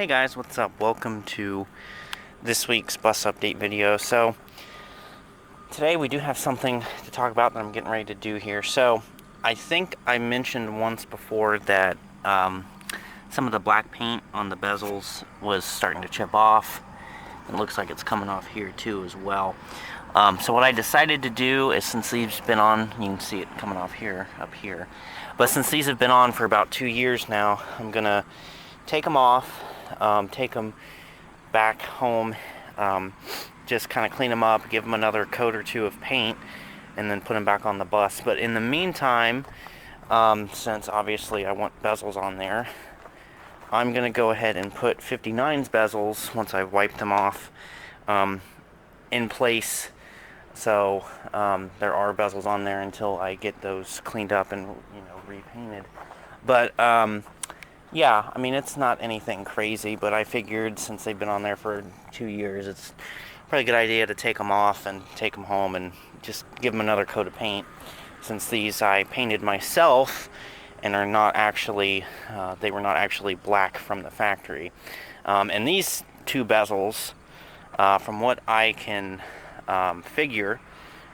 Hey guys, what's up? Welcome to this week's bus update video. So today we do have something to talk about that I'm getting ready to do here. So I think I mentioned once before that some of the black paint on the bezels was starting to chip off. It looks like it's coming off here too as well. So what I decided to do is, since these have been on, you can see it coming off here, up here, but since these have been on for about 2 years now, I'm gonna take them off, take them back home, just kind of clean them up, give them another coat or two of paint, and then put them back on the bus. But in the meantime, since obviously I want bezels on there, I'm gonna go ahead and put 59's bezels, once I've wiped them off, in place. So there are bezels on there until I get those cleaned up and repainted. But yeah, I mean, it's not anything crazy, but I figured since they've been on there for 2 years, it's probably a good idea to take them off and take them home and just give them another coat of paint, since these I painted myself and are not actually, they were not actually black from the factory. And these two bezels, from what I can figure,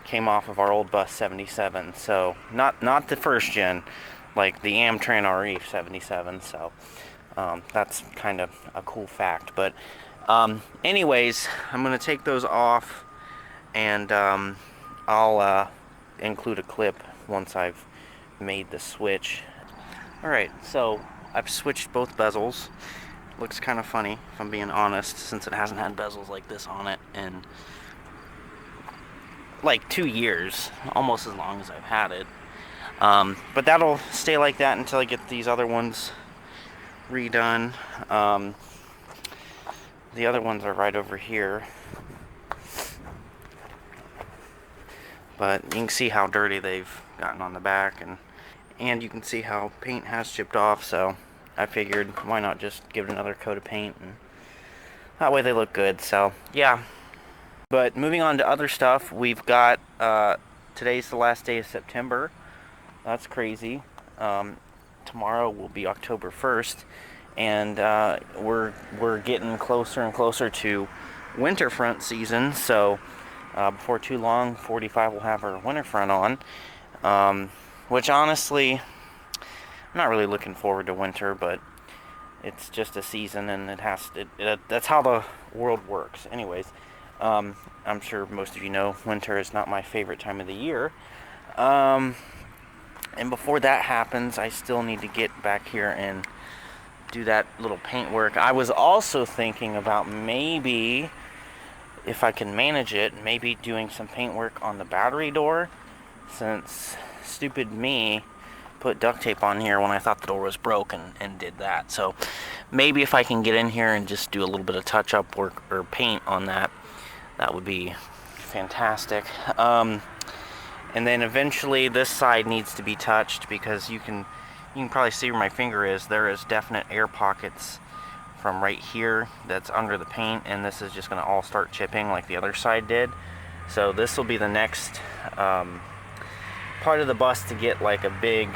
came off of our old bus 77. So not the first gen, like the Amtran RE 77. So that's kind of a cool fact. But anyways, I'm gonna take those off, and I'll include a clip once I've made the switch. Alright, so I've switched both bezels. Looks kind of funny, if I'm being honest, since it hasn't had bezels like this on it in like 2 years, almost as long as I've had it. But that'll stay like that until I get these other ones redone. The other ones are right over here, but you can see how dirty they've gotten on the back, and you can see how paint has chipped off. So I figured, why not just give it another coat of paint, and that way they look good. So yeah. But moving on to other stuff, we've got today's the last day of September. That's crazy. Tomorrow will be October 1st, and we're getting closer and closer to winter front season. So before too long, 45 will have our winter front on, which honestly, I'm not really looking forward to winter, but it's just a season, and that's how the world works. Anyways, I'm sure most of you know winter is not my favorite time of the year. And before that happens, I still need to get back here and do that little paint work. I was also thinking about, maybe, if I can manage it, maybe doing some paint work on the battery door, since stupid me put duct tape on here when I thought the door was broken and did that. So maybe if I can get in here and just do a little bit of touch-up work or paint on that, that would be fantastic. And then eventually this side needs to be touched, because you can probably see where my finger is. There is definite air pockets from right here that's under the paint, and this is just going to all start chipping like the other side did. So this will be the next part of the bus to get like a big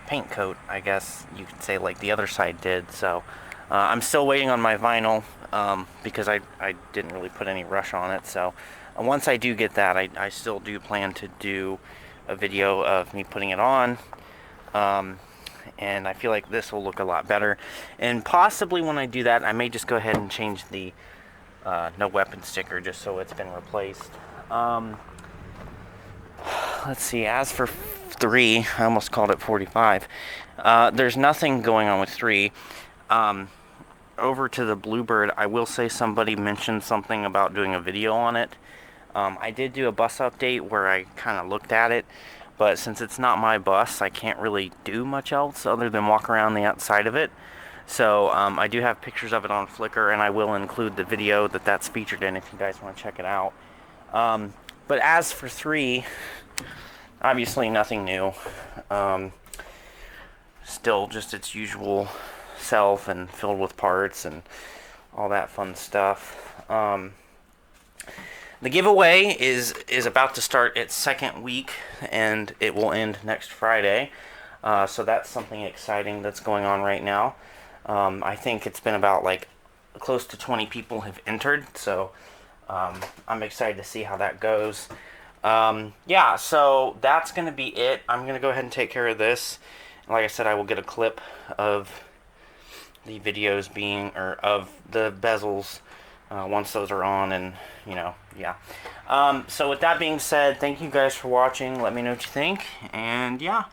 paint coat, I guess you could say, like the other side did. So I'm still waiting on my vinyl, because I didn't really put any rush on it. So once I do get that, I still do plan to do a video of me putting it on, and I feel like this will look a lot better. And possibly when I do that, I may just go ahead and change the no weapon sticker, just so it's been replaced. Let's see, as for 3, I almost called it 45. There's nothing going on with 3. Over to the Bluebird, I will say somebody mentioned something about doing a video on it. I did do a bus update where I kind of looked at it, but since it's not my bus, I can't really do much else other than walk around the outside of it. So I do have pictures of it on Flickr, and I will include the video that's featured in if you guys want to check it out. But as for 3, obviously nothing new. Still just its usual self, and filled with parts and all that fun stuff. The giveaway is about to start its second week, and it will end next Friday. So that's something exciting that's going on right now. I think it's been about like close to 20 people have entered, so I'm excited to see how that goes. Yeah, so that's going to be it. I'm going to go ahead and take care of this. Like I said, I will get a clip of the videos being, or of the bezels, once those are on, and, you know, yeah. So with that being said, thank you guys for watching. Let me know what you think, and yeah.